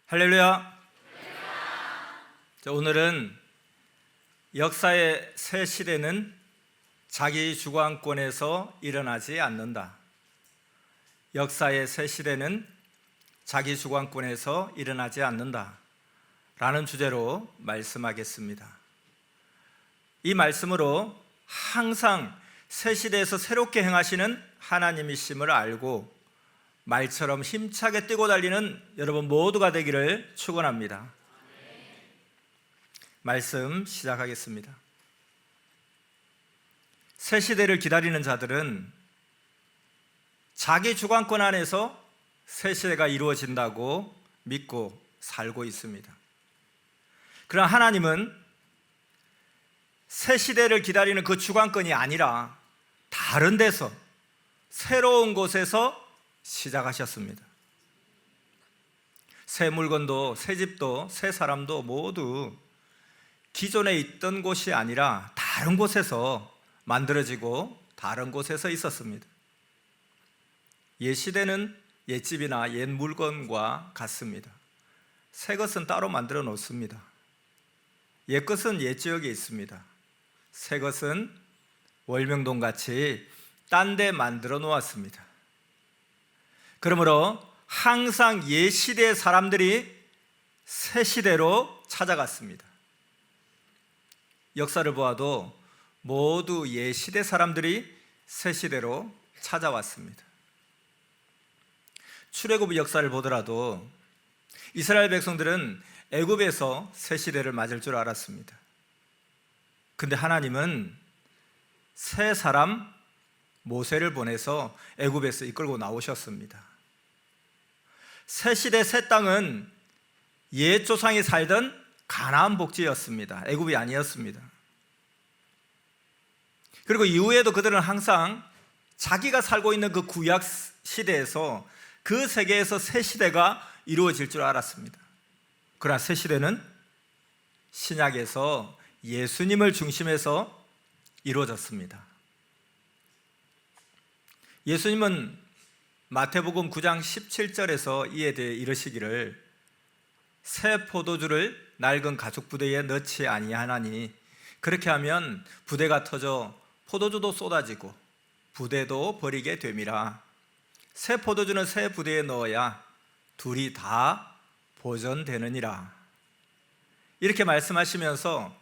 할렐루야. 자, 오늘은 역사의 새 시대는 자기 주관권에서 일어나지 않는다. 역사의 새 시대는 자기 주관권에서 일어나지 않는다 라는 주제로 말씀하겠습니다. 이 말씀으로 항상 새 시대에서 새롭게 행하시는 하나님이심을 알고 말처럼 힘차게 뛰고 달리는 여러분 모두가 되기를 축원합니다. 말씀 시작하겠습니다. 새 시대를 기다리는 자들은 자기 주관권 안에서 새 시대가 이루어진다고 믿고 살고 있습니다. 그러나 하나님은 새 시대를 기다리는 그 주관권이 아니라 다른 데서, 새로운 곳에서 시작하셨습니다. 새 물건도, 새 집도, 새 사람도 모두 기존에 있던 곳이 아니라 다른 곳에서 만들어지고 다른 곳에서 있었습니다. 옛 시대는 옛집이나 옛 물건과 같습니다. 새 것은 따로 만들어 놓습니다. 옛 것은 옛 지역에 있습니다. 새 것은 월명동같이 딴 데 만들어 놓았습니다. 그러므로 항상 옛 시대의 사람들이 새 시대로 찾아갔습니다. 역사를 보아도 모두 옛 시대 사람들이 새 시대로 찾아왔습니다. 출애굽 역사를 보더라도 이스라엘 백성들은 애굽에서 새 시대를 맞을 줄 알았습니다. 근데 하나님은 새 사람 모세를 보내서 애굽에서 이끌고 나오셨습니다. 새 시대 새 땅은 옛 조상이 살던 가나안 복지였습니다. 애굽이 아니었습니다. 그리고 이후에도 그들은 항상 자기가 살고 있는 그 구약 시대에서, 그 세계에서 새 시대가 이루어질 줄 알았습니다. 그러나 새 시대는 신약에서 예수님을 중심해서 이루어졌습니다. 예수님은 마태복음 9장 17절에서 이에 대해 이르시기를 새 포도주를 낡은 가죽 부대에 넣지 아니하나니 그렇게 하면 부대가 터져 포도주도 쏟아지고 부대도 버리게 됨이라. 새 포도주는 새 부대에 넣어야 둘이 다 보존되느니라. 이렇게 말씀하시면서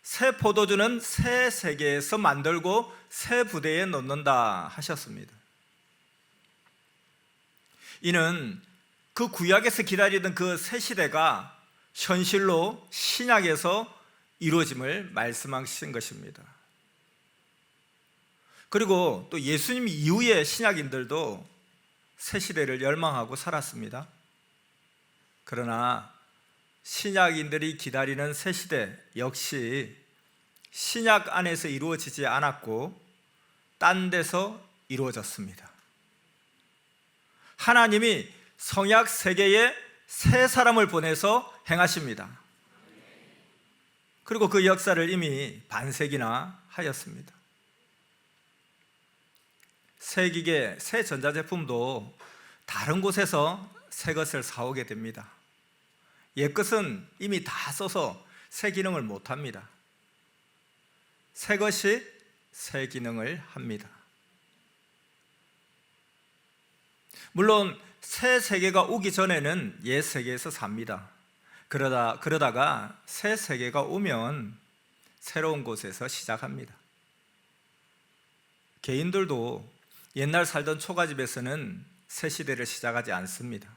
새 포도주는 새 세계에서 만들고 새 부대에 넣는다 하셨습니다. 이는 그 구약에서 기다리던 그 새 시대가 현실로 신약에서 이루어짐을 말씀하신 것입니다. 그리고 또 예수님 이후의 신약인들도 새 시대를 열망하고 살았습니다. 그러나 신약인들이 기다리는 새 시대 역시 신약 안에서 이루어지지 않았고 딴 데서 이루어졌습니다. 하나님이 성약 세계에 새 사람을 보내서 행하십니다. 그리고 그 역사를 이미 반세기나 하였습니다. 새 기계, 새 전자제품도 다른 곳에서 새 것을 사오게 됩니다. 옛 것은 이미 다 써서 새 기능을 못합니다. 새 것이 새 기능을 합니다. 물론 새 세계가 오기 전에는 옛 세계에서 삽니다. 그러다가 새 세계가 오면 새로운 곳에서 시작합니다. 개인들도 옛날 살던 초가집에서는 새 시대를 시작하지 않습니다.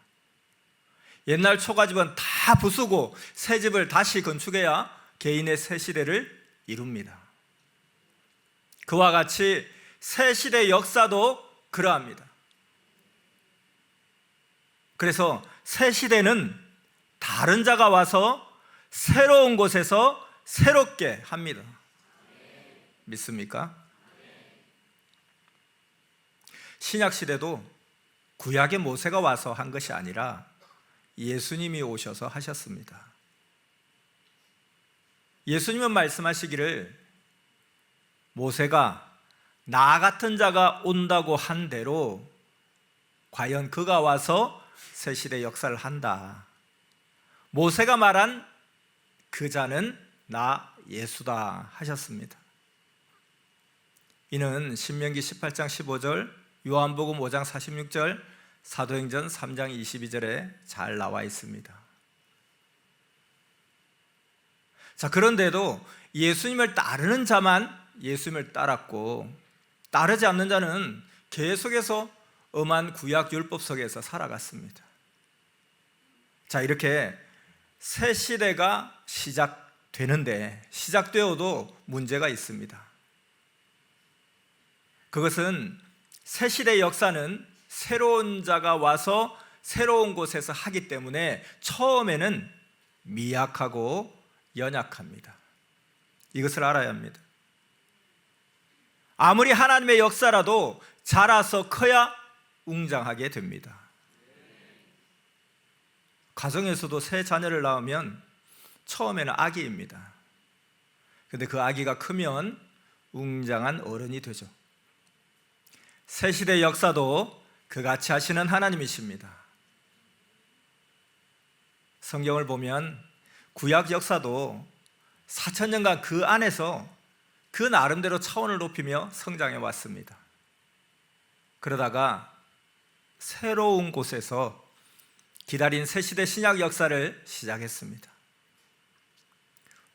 옛날 초가집은 다 부수고 새 집을 다시 건축해야 개인의 새 시대를 이룹니다. 그와 같이 새 시대의 역사도 그러합니다. 그래서 새 시대는 다른 자가 와서 새로운 곳에서 새롭게 합니다. 믿습니까? 신약 시대도 구약의 모세가 와서 한 것이 아니라 예수님이 오셔서 하셨습니다. 예수님은 말씀하시기를 모세가 나 같은 자가 온다고 한 대로 과연 그가 와서 새 시대 역사를 한다. 모세가 말한 그 자는 나 예수다 하셨습니다. 이는 신명기 18장 15절, 요한복음 5장 46절, 사도행전 3장 22절에 잘 나와 있습니다. 자, 그런데도 예수님을 따르는 자만 예수님을 따랐고, 따르지 않는 자는 계속해서 엄한 구약 율법 속에서 살아갔습니다. 자, 이렇게 새 시대가 시작되는데, 시작되어도 문제가 있습니다. 그것은 새 시대의 역사는 새로운 자가 와서 새로운 곳에서 하기 때문에 처음에는 미약하고 연약합니다. 이것을 알아야 합니다. 아무리 하나님의 역사라도 자라서 커야 웅장하게 됩니다. 가정에서도 새 자녀를 낳으면 처음에는 아기입니다. 그런데 그 아기가 크면 웅장한 어른이 되죠. 새 시대의 역사도 그같이 하시는 하나님이십니다. 성경을 보면 구약 역사도 4,000년간 그 안에서 그 나름대로 차원을 높이며 성장해 왔습니다. 그러다가 새로운 곳에서 기다린 새시대 신약 역사를 시작했습니다.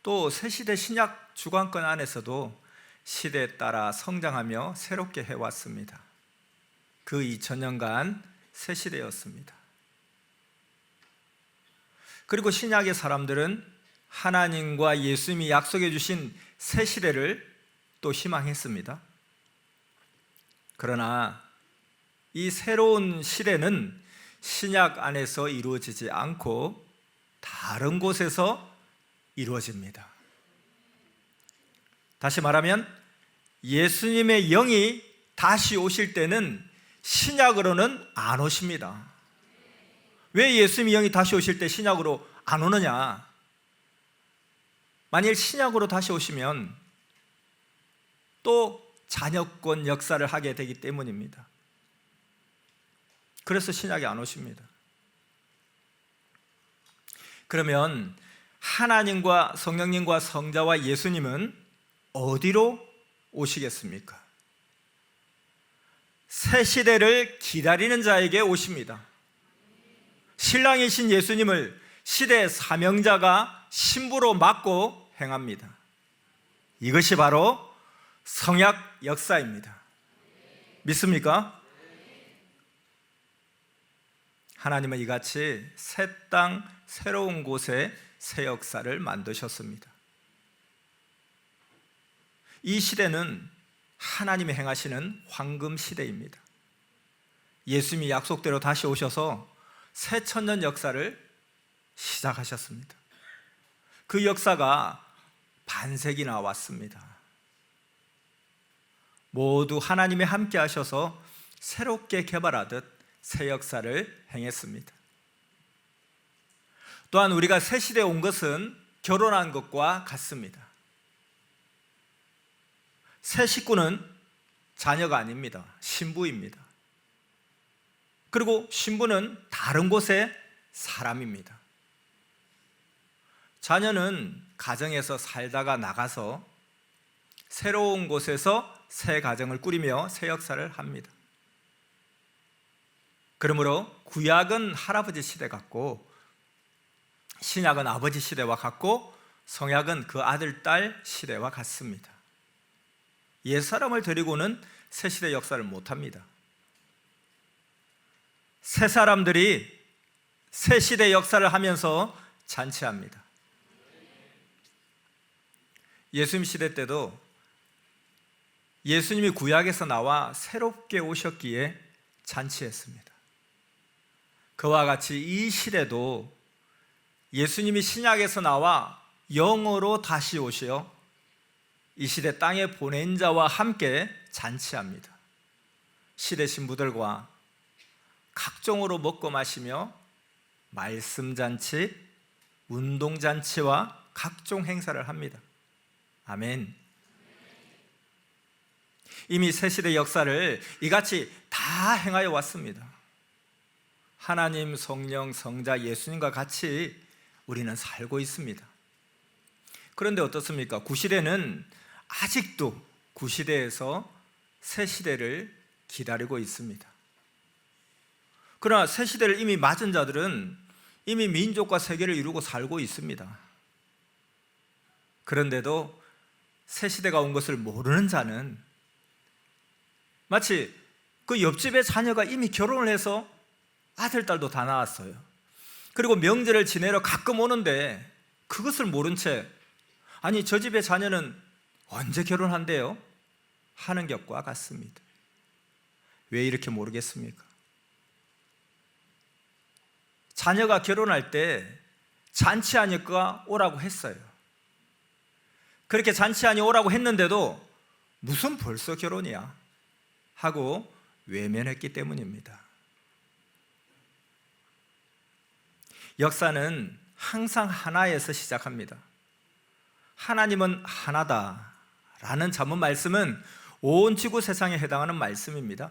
또 새시대 신약 주관권 안에서도 시대에 따라 성장하며 새롭게 해왔습니다. 그 2000년간 새시대였습니다. 그리고 신약의 사람들은 하나님과 예수님이 약속해 주신 새 시대를 또 희망했습니다. 그러나 이 새로운 시대는 신약 안에서 이루어지지 않고 다른 곳에서 이루어집니다. 다시 말하면 예수님의 영이 다시 오실 때는 신약으로는 안 오십니다. 왜 예수님의 영이 다시 오실 때 신약으로 안 오느냐? 만일 신약으로 다시 오시면 또 잔여권 역사를 하게 되기 때문입니다. 그래서 신약이 안 오십니다. 그러면 하나님과 성령님과 성자와 예수님은 어디로 오시겠습니까? 새 시대를 기다리는 자에게 오십니다. 신랑이신 예수님을 시대의 사명자가 신부로 맡고 행합니다. 이것이 바로 성약 역사입니다. 믿습니까? 하나님은 이같이 새 땅, 새로운 곳에 새 역사를 만드셨습니다. 이 시대는 하나님이 행하시는 황금 시대입니다. 예수님이 약속대로 다시 오셔서 새 천년 역사를 시작하셨습니다. 그 역사가 반세기나 왔습니다. 모두 하나님이 함께 하셔서 새롭게 개발하듯 새 역사를 행했습니다. 또한 우리가 새 시대에 온 것은 결혼한 것과 같습니다. 새 식구는 자녀가 아닙니다. 신부입니다. 그리고 신부는 다른 곳의 사람입니다. 자녀는 가정에서 살다가 나가서 새로운 곳에서 새 가정을 꾸리며 새 역사를 합니다. 그러므로 구약은 할아버지 시대 같고 신약은 아버지 시대와 같고 성약은 그 아들, 딸 시대와 같습니다. 옛사람을 데리고는 새 시대 역사를 못합니다. 새 사람들이 새 시대 역사를 하면서 잔치합니다. 예수님 시대 때도 예수님이 구약에서 나와 새롭게 오셨기에 잔치했습니다. 그와 같이 이 시대도 예수님이 신약에서 나와 영으로 다시 오시어 이 시대 땅에 보낸 자와 함께 잔치합니다. 시대 신부들과 각종으로 먹고 마시며 말씀잔치, 운동잔치와 각종 행사를 합니다. 아멘. 이미 새시대 역사를 이같이 다 행하여 왔습니다. 하나님, 성령, 성자, 예수님과 같이 우리는 살고 있습니다. 그런데 어떻습니까? 구시대는 아직도 구시대에서 새시대를 기다리고 있습니다. 그러나 새시대를 이미 맞은 자들은 이미 민족과 세계를 이루고 살고 있습니다. 그런데도 새시대가 온 것을 모르는 자는 마치 그 옆집의 자녀가 이미 결혼을 해서 아들, 딸도 다 낳았어요. 그리고 명절을 지내러 가끔 오는데 그것을 모른 채 아니 저 집의 자녀는 언제 결혼한대요? 하는 것과 같습니다. 왜 이렇게 모르겠습니까? 자녀가 결혼할 때 잔치하니까 오라고 했어요. 그렇게 잔치하니 오라고 했는데도 무슨 벌써 결혼이야 하고 외면했기 때문입니다. 역사는 항상 하나에서 시작합니다. 하나님은 하나다라는 잠언 말씀은 온 지구 세상에 해당하는 말씀입니다.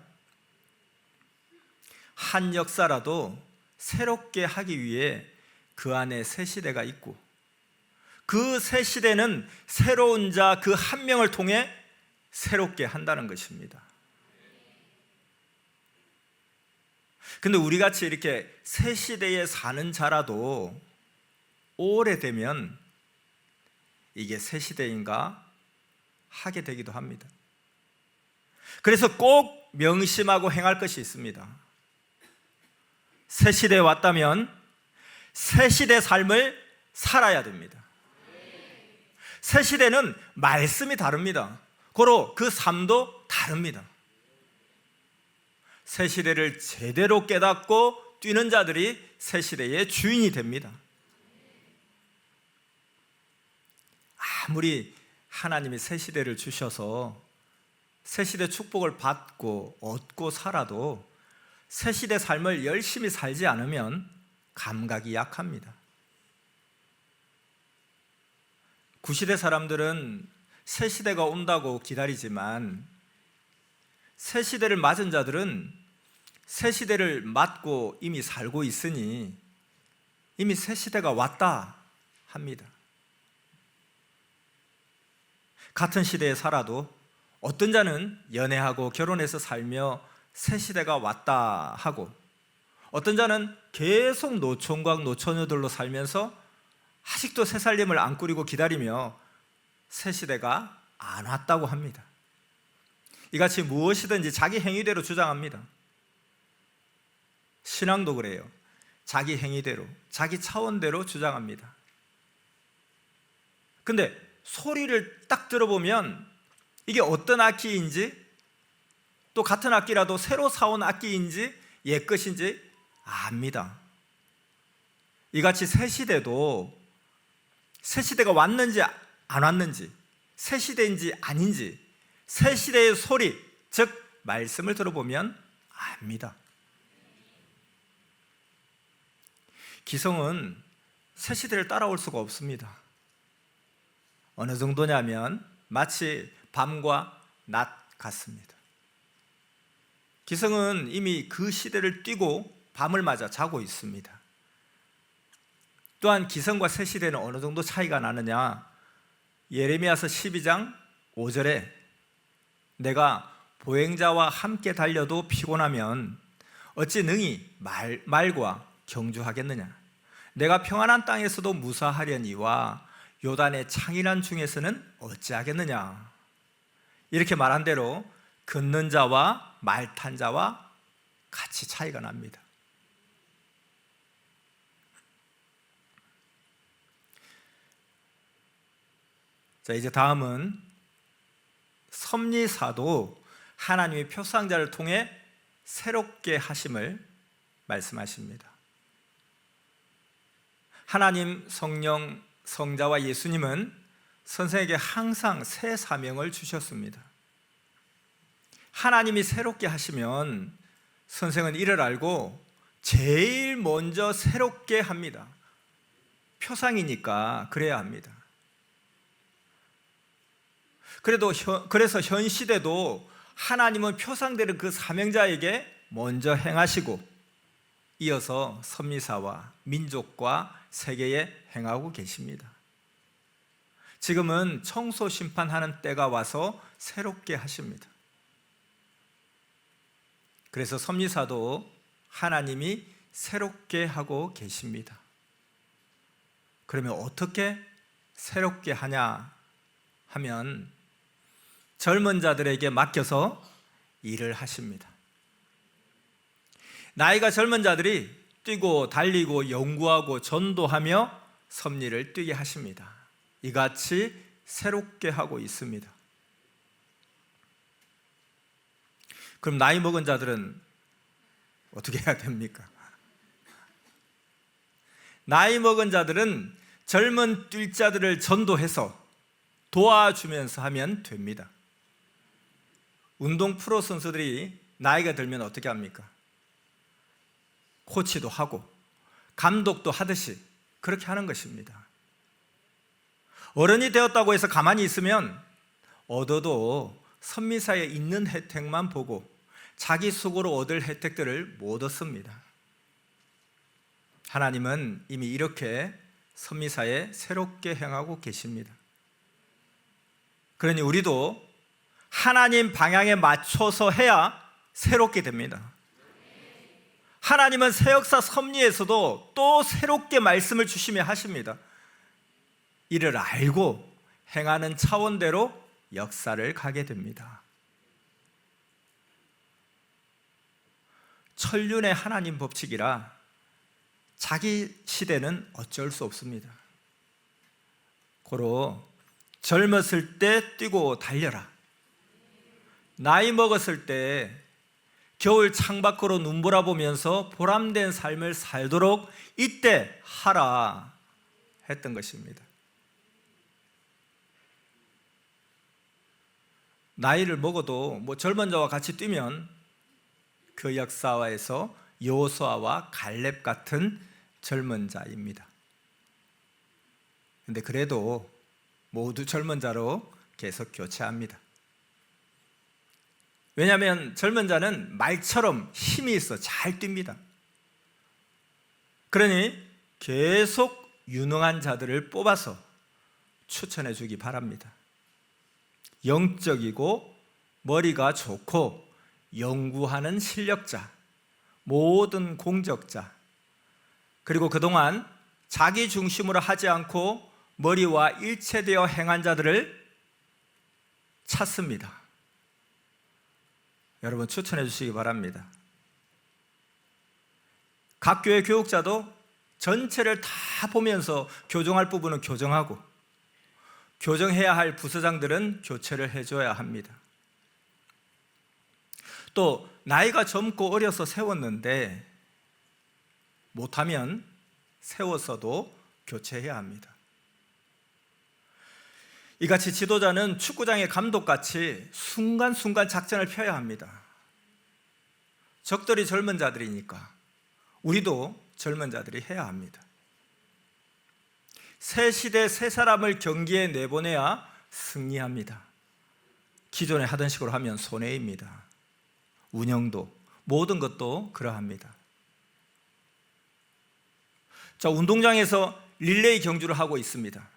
한 역사라도 새롭게 하기 위해 그 안에 새 시대가 있고 그 새 시대는 새로운 자 그 한 명을 통해 새롭게 한다는 것입니다. 근데 우리같이 이렇게 새 시대에 사는 자라도 오래되면 이게 새 시대인가 하게 되기도 합니다. 그래서 꼭 명심하고 행할 것이 있습니다. 새 시대에 왔다면 새 시대 삶을 살아야 됩니다. 새 시대는 말씀이 다릅니다. 고로 그 삶도 다릅니다. 새 시대를 제대로 깨닫고 뛰는 자들이 새 시대의 주인이 됩니다. 아무리 하나님이 새 시대를 주셔서 새 시대 축복을 받고 얻고 살아도 새 시대 삶을 열심히 살지 않으면 감각이 약합니다. 구시대 사람들은 새 시대가 온다고 기다리지만 새 시대를 맞은 자들은 새 시대를 맞고 이미 살고 있으니 이미 새 시대가 왔다 합니다. 같은 시대에 살아도 어떤 자는 연애하고 결혼해서 살며 새 시대가 왔다 하고 어떤 자는 계속 노총각 노처녀들로 살면서 아직도 새 살림을 안 꾸리고 기다리며 새 시대가 안 왔다고 합니다. 이같이 무엇이든지 자기 행위대로 주장합니다. 신앙도 그래요. 자기 행위대로, 자기 차원대로 주장합니다. 근데 소리를 딱 들어보면 이게 어떤 악기인지 또 같은 악기라도 새로 사온 악기인지 옛 것인지 압니다. 이같이 새 시대도 새 시대가 왔는지 안 왔는지 새 시대인지 아닌지 새 시대의 소리, 즉 말씀을 들어보면 압니다. 기성은 새 시대를 따라올 수가 없습니다. 어느 정도냐면 마치 밤과 낮 같습니다. 기성은 이미 그 시대를 뛰고 밤을 맞아 자고 있습니다. 또한 기성과 새 시대는 어느 정도 차이가 나느냐? 예레미야서 12장 5절에 내가 보행자와 함께 달려도 피곤하면 어찌 능히 말과 경주하겠느냐? 내가 평안한 땅에서도 무사하려니와 요단의 창이란 중에서는 어찌하겠느냐? 이렇게 말한 대로 걷는 자와 말 탄 자와 같이 차이가 납니다. 자, 이제 다음은 섭리사도 하나님의 표상자를 통해 새롭게 하심을 말씀하십니다. 하나님, 성령, 성자와 예수님은 선생에게 항상 새 사명을 주셨습니다. 하나님이 새롭게 하시면 선생은 이를 알고 제일 먼저 새롭게 합니다. 표상이니까 그래야 합니다. 그래서 현 시대도 하나님은 표상되는 그 사명자에게 먼저 행하시고 이어서 섭리사와 민족과 세계에 행하고 계십니다. 지금은 청소 심판하는 때가 와서 새롭게 하십니다. 그래서 섭리사도 하나님이 새롭게 하고 계십니다. 그러면 어떻게 새롭게 하냐 하면 젊은 자들에게 맡겨서 일을 하십니다. 나이가 젊은 자들이 뛰고 달리고 연구하고 전도하며 섭리를 뛰게 하십니다. 이같이 새롭게 하고 있습니다. 그럼 나이 먹은 자들은 어떻게 해야 됩니까? 나이 먹은 자들은 젊은 뛸 자들을 전도해서 도와주면서 하면 됩니다. 운동 프로 선수들이 나이가 들면 어떻게 합니까? 코치도 하고 감독도 하듯이 그렇게 하는 것입니다. 어른이 되었다고 해서 가만히 있으면 얻어도 선미사에 있는 혜택만 보고 자기 속으로 얻을 혜택들을 못 얻습니다. 하나님은 이미 이렇게 선미사에 새롭게 행하고 계십니다. 그러니 우리도 하나님 방향에 맞춰서 해야 새롭게 됩니다. 하나님은 새 역사 섭리에서도 또 새롭게 말씀을 주시며 하십니다. 이를 알고 행하는 차원대로 역사를 가게 됩니다. 천륜의 하나님 법칙이라 자기 시대는 어쩔 수 없습니다. 고로 젊었을 때 뛰고 달려라. 나이 먹었을 때 겨울 창밖으로 눈보라 보면서 보람된 삶을 살도록 이때 하라 했던 것입니다. 나이를 먹어도 젊은 자와 같이 뛰면 그 역사에서 여호수아와 갈렙 같은 젊은 자입니다. 그런데 그래도 모두 젊은 자로 계속 교체합니다. 왜냐하면 젊은 자는 말처럼 힘이 있어 잘 뜁니다. 그러니 계속 유능한 자들을 뽑아서 추천해 주기 바랍니다. 영적이고 머리가 좋고 연구하는 실력자, 모든 공적자, 그리고 그동안 자기 중심으로 하지 않고 머리와 일체되어 행한 자들을 찾습니다. 여러분 추천해 주시기 바랍니다. 각 교회 교육자도 전체를 다 보면서 교정할 부분은 교정하고 교정해야 할 부서장들은 교체를 해줘야 합니다. 또 나이가 젊고 어려서 세웠는데 못하면 세웠어도 교체해야 합니다. 이같이 지도자는 축구장의 감독같이 순간순간 작전을 펴야 합니다. 적들이 젊은 자들이니까 우리도 젊은 자들이 해야 합니다. 새 시대 새 사람을 경기에 내보내야 승리합니다. 기존에 하던 식으로 하면 손해입니다. 운영도 모든 것도 그러합니다. 자, 운동장에서 릴레이 경주를 하고 있습니다.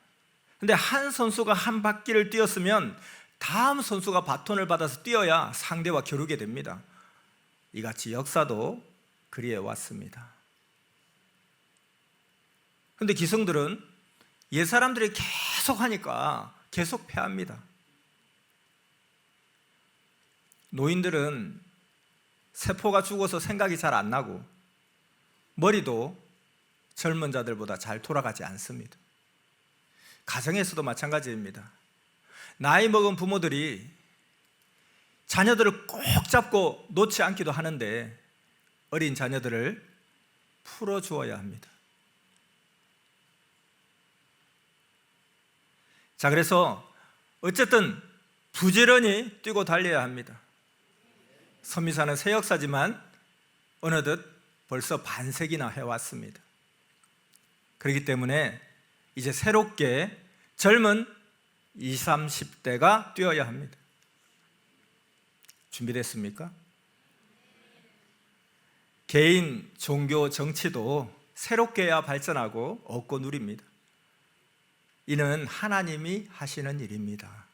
근데 한 선수가 한 바퀴를 뛰었으면 다음 선수가 바톤을 받아서 뛰어야 상대와 겨루게 됩니다. 이같이 역사도 그리해 왔습니다. 그런데 기성들은 옛 사람들이 계속 하니까 계속 패합니다. 노인들은 세포가 죽어서 생각이 잘 안 나고 머리도 젊은 자들보다 잘 돌아가지 않습니다. 가정에서도 마찬가지입니다. 나이 먹은 부모들이 자녀들을 꼭 잡고 놓지 않기도 하는데 어린 자녀들을 풀어주어야 합니다. 자, 그래서 어쨌든 부지런히 뛰고 달려야 합니다. 선미사는 새 역사지만 어느덧 벌써 반세기나 해왔습니다. 그렇기 때문에 이제 새롭게 젊은 20, 30대가 뛰어야 합니다. 준비됐습니까? 개인, 종교, 정치도 새롭게야 발전하고 얻고 누립니다. 이는 하나님이 하시는 일입니다.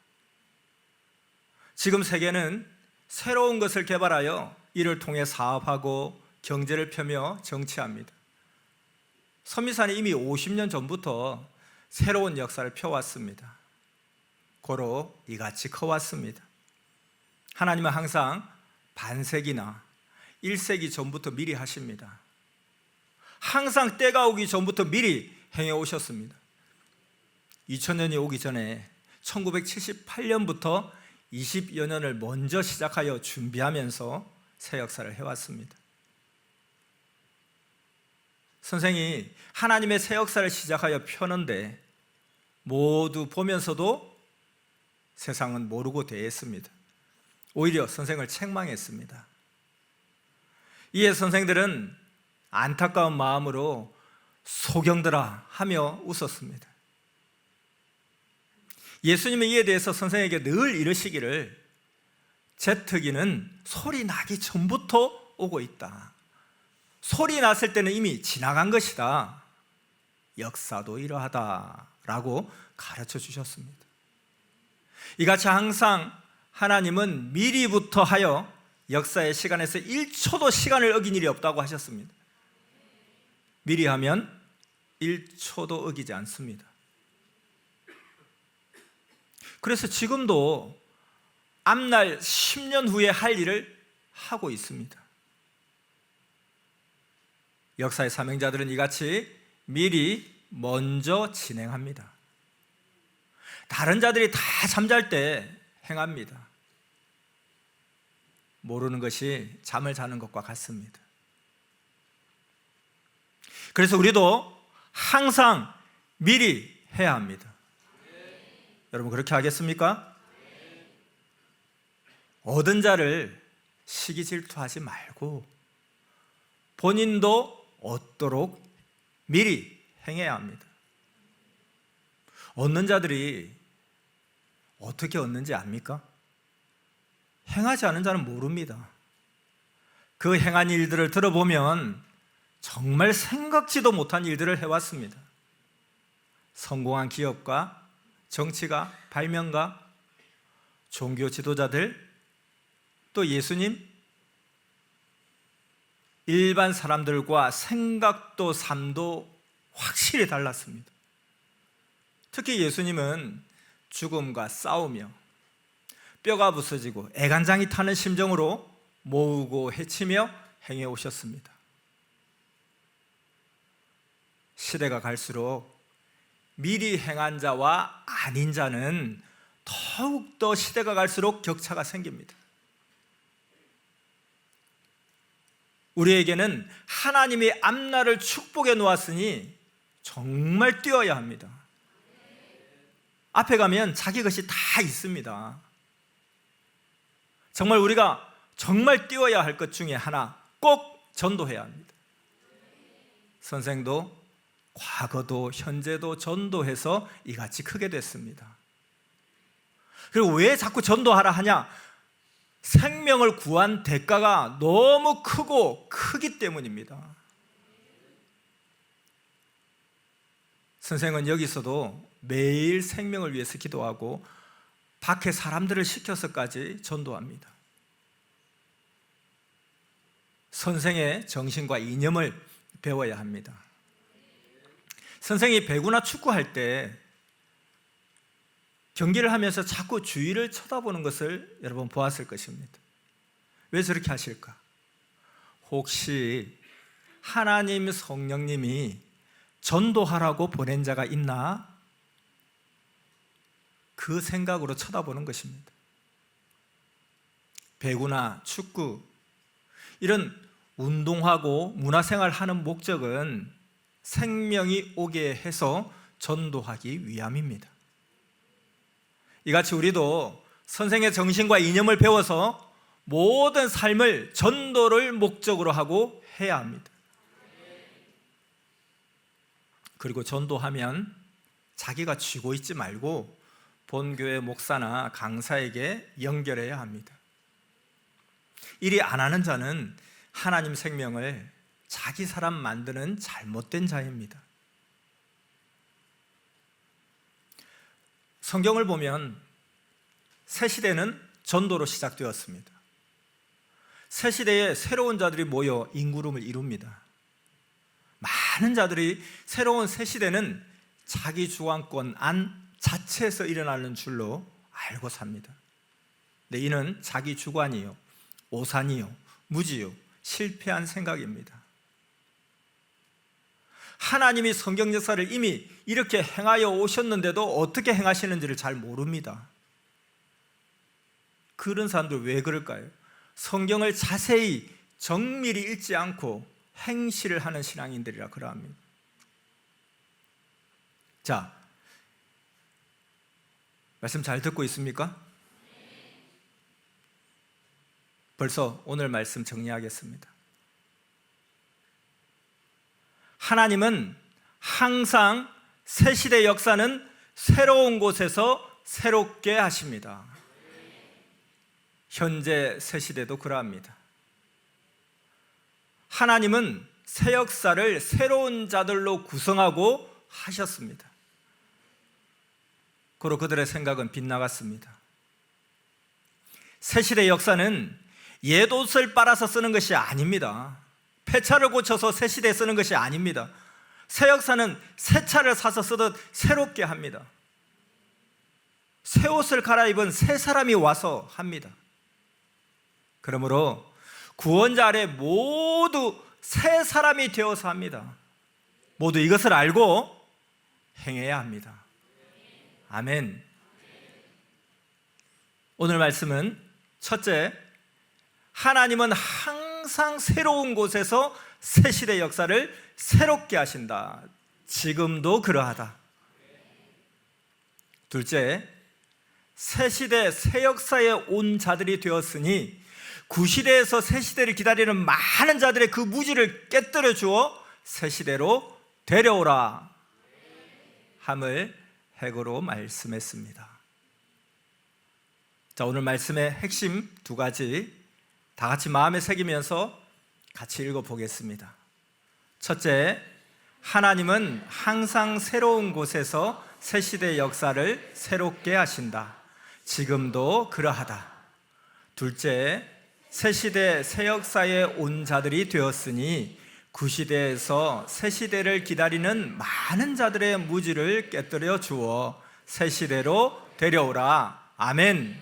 지금 세계는 새로운 것을 개발하여 이를 통해 사업하고 경제를 펴며 정치합니다. 선미산이 이미 50년 전부터 새로운 역사를 펴왔습니다. 고로 이같이 커왔습니다. 하나님은 항상 반세기나 1세기 전부터 미리 하십니다. 항상 때가 오기 전부터 미리 행해 오셨습니다. 2000년이 오기 전에 1978년부터 20여 년을 먼저 시작하여 준비하면서 새 역사를 해왔습니다. 선생이 하나님의 새 역사를 시작하여 펴는데 모두 보면서도 세상은 모르고 대했습니다. 오히려 선생을 책망했습니다. 이에 선생들은 안타까운 마음으로 소경들아 하며 웃었습니다. 예수님은 이에 대해서 선생에게 늘 이르시기를 제트기는 소리 나기 전부터 오고 있다. 소리 났을 때는 이미 지나간 것이다. 역사도 이러하다 라고 가르쳐 주셨습니다. 이같이 항상 하나님은 미리부터 하여 역사의 시간에서 1초도 시간을 어긴 일이 없다고 하셨습니다. 미리 하면 1초도 어기지 않습니다. 그래서 지금도 앞날 10년 후에 할 일을 하고 있습니다. 역사의 사명자들은 이같이 미리 먼저 진행합니다. 다른 자들이 다 잠잘 때 행합니다. 모르는 것이 잠을 자는 것과 같습니다. 그래서 우리도 항상 미리 해야 합니다. 여러분 그렇게 하겠습니까? 얻은 자를 시기 질투하지 말고 본인도 얻도록 미리 행해야 합니다. 얻는 자들이 어떻게 얻는지 압니까? 행하지 않은 자는 모릅니다. 그 행한 일들을 들어보면 정말 생각지도 못한 일들을 해왔습니다. 성공한 기업가, 정치가, 발명가, 종교 지도자들, 또 예수님, 일반 사람들과 생각도 삶도 확실히 달랐습니다. 특히 예수님은 죽음과 싸우며 뼈가 부서지고 애간장이 타는 심정으로 모으고 해치며 행해 오셨습니다. 시대가 갈수록 미리 행한 자와 아닌 자는 더욱더 시대가 갈수록 격차가 생깁니다. 우리에게는 하나님이 앞날을 축복해 놓았으니 정말 뛰어야 합니다. 앞에 가면 자기 것이 다 있습니다. 정말 우리가 정말 뛰어야 할 것 중에 하나, 꼭 전도해야 합니다. 선생도 과거도 현재도 전도해서 이같이 크게 됐습니다. 그리고 왜 자꾸 전도하라 하냐? 생명을 구한 대가가 너무 크기 때문입니다. 선생은 여기서도 매일 생명을 위해서 기도하고 밖에 사람들을 시켜서까지 전도합니다. 선생의 정신과 이념을 배워야 합니다. 선생이 배구나 축구할 때 경기를 하면서 자꾸 주위를 쳐다보는 것을 여러분 보았을 것입니다. 왜 저렇게 하실까? 혹시 하나님 성령님이 전도하라고 보낸 자가 있나? 그 생각으로 쳐다보는 것입니다. 배구나 축구, 이런 운동하고 문화생활 하는 목적은 생명이 오게 해서 전도하기 위함입니다. 이같이 우리도 선생의 정신과 이념을 배워서 모든 삶을 전도를 목적으로 하고 해야 합니다. 그리고 전도하면 자기가 쥐고 있지 말고 본교회 목사나 강사에게 연결해야 합니다. 일이 안 하는 자는 하나님 생명을 자기 사람 만드는 잘못된 자입니다. 성경을 보면 새 시대는 전도로 시작되었습니다. 새 시대에 새로운 자들이 모여 인구름을 이룹니다. 많은 자들이 새로운 새 시대는 자기 주관권 안 자체에서 일어나는 줄로 알고 삽니다. 네, 이는 자기 주관이요, 오산이요, 무지요, 실패한 생각입니다. 하나님이 성경 역사를 이미 이렇게 행하여 오셨는데도 어떻게 행하시는지를 잘 모릅니다. 그런 사람들 왜 그럴까요? 성경을 자세히 정밀히 읽지 않고 행실을 하는 신앙인들이라 그러합니다. 자, 말씀 잘 듣고 있습니까? 벌써 오늘 말씀 정리하겠습니다. 하나님은 항상 새 시대 역사는 새로운 곳에서 새롭게 하십니다. 현재 새 시대도 그러합니다. 하나님은 새 역사를 새로운 자들로 구성하고 하셨습니다. 그리고 그들의 생각은 빗나갔습니다. 새 시대 역사는 옛 옷을 빨아서 쓰는 것이 아닙니다. 폐차를 고쳐서 새 시대에 쓰는 것이 아닙니다. 새 역사는 새 차를 사서 쓰듯 새롭게 합니다. 새 옷을 갈아입은 새 사람이 와서 합니다. 그러므로 구원자 아래 모두 새 사람이 되어서 합니다. 모두 이것을 알고 행해야 합니다. 아멘. 오늘 말씀은 첫째, 하나님은 항상 새로운 곳에서 새 시대 역사를 새롭게 하신다. 지금도 그러하다. 둘째, 새 시대 새 역사에 온 자들이 되었으니 구시대에서 새 시대를 기다리는 많은 자들의 그 무지를 깨뜨려 주어 새 시대로 데려오라 함을 핵으로 말씀했습니다. 자, 오늘 말씀의 핵심 두 가지 다 같이 마음에 새기면서 같이 읽어보겠습니다. 첫째, 하나님은 항상 새로운 곳에서 새 시대의 역사를 새롭게 하신다. 지금도 그러하다. 둘째, 새 시대 새 역사에 온 자들이 되었으니 구시대에서 새 시대를 기다리는 많은 자들의 무지를 깨뜨려 주어 새 시대로 데려오라. 아멘.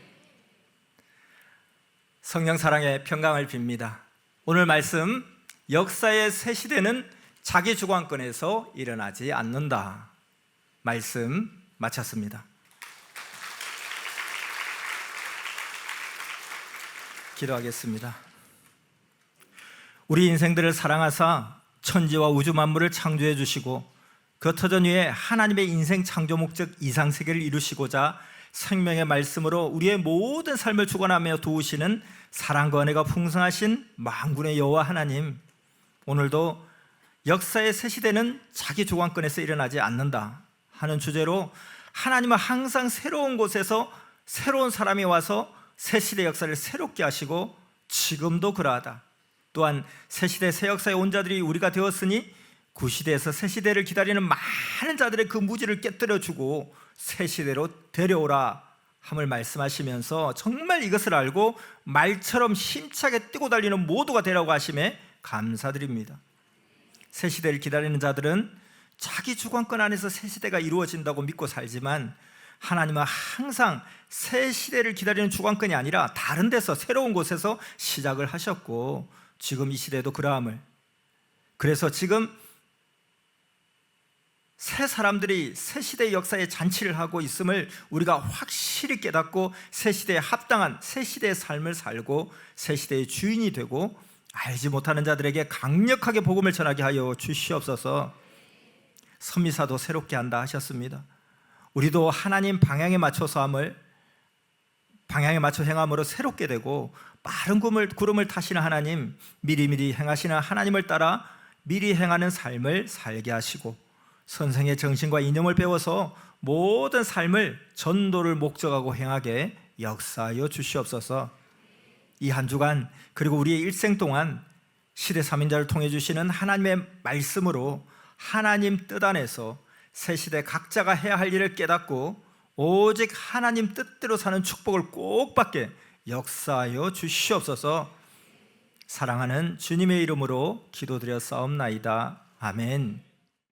성령 사랑의 평강을 빕니다. 오늘 말씀, 역사의 새 시대는 자기 주관권에서 일어나지 않는다. 말씀 마쳤습니다. 기도하겠습니다. 우리 인생들을 사랑하사 천지와 우주 만물을 창조해 주시고 그 터전 위에 하나님의 인생 창조 목적 이상 세계를 이루시고자 생명의 말씀으로 우리의 모든 삶을 주관하며 도우시는 사랑과 은혜가 풍성하신 만군의 여호와 하나님, 오늘도 역사의 새 시대는 자기 주관권에서 일어나지 않는다 하는 주제로 하나님은 항상 새로운 곳에서 새로운 사람이 와서 새 시대 역사를 새롭게 하시고 지금도 그러하다. 또한 새 시대 새 역사의 온 자들이 우리가 되었으니 구시대에서 새 시대를 기다리는 많은 자들의 그 무지를 깨뜨려주고 새 시대로 데려오라 함을 말씀하시면서 정말 이것을 알고 말처럼 힘차게 뛰고 달리는 모두가 되라고 하심에 감사드립니다. 새 시대를 기다리는 자들은 자기 주관권 안에서 새 시대가 이루어진다고 믿고 살지만 하나님은 항상 새 시대를 기다리는 주관권이 아니라 다른 데서 새로운 곳에서 시작을 하셨고 지금 이 시대도 그러함을, 그래서 지금 새 사람들이 새 시대의 역사에 잔치를 하고 있음을 우리가 확실히 깨닫고 새 시대에 합당한 새 시대의 삶을 살고 새 시대의 주인이 되고 알지 못하는 자들에게 강력하게 복음을 전하게 하여 주시옵소서. 선미사도 새롭게 한다 하셨습니다. 우리도 하나님 방향에 맞춰서 방향에 맞춰 행함으로 새롭게 되고 빠른 구름을 타시는 하나님, 미리미리 행하시는 하나님을 따라 미리 행하는 삶을 살게 하시고 선생의 정신과 이념을 배워서 모든 삶을 전도를 목적하고 행하게 역사하여 주시옵소서. 이 한 주간 그리고 우리의 일생 동안 시대 3인자를 통해 주시는 하나님의 말씀으로 하나님 뜻 안에서 새 시대 각자가 해야 할 일을 깨닫고 오직 하나님 뜻대로 사는 축복을 꼭 받게 역사하여 주시옵소서. 사랑하는 주님의 이름으로 기도드려 싸움나이다. 아멘.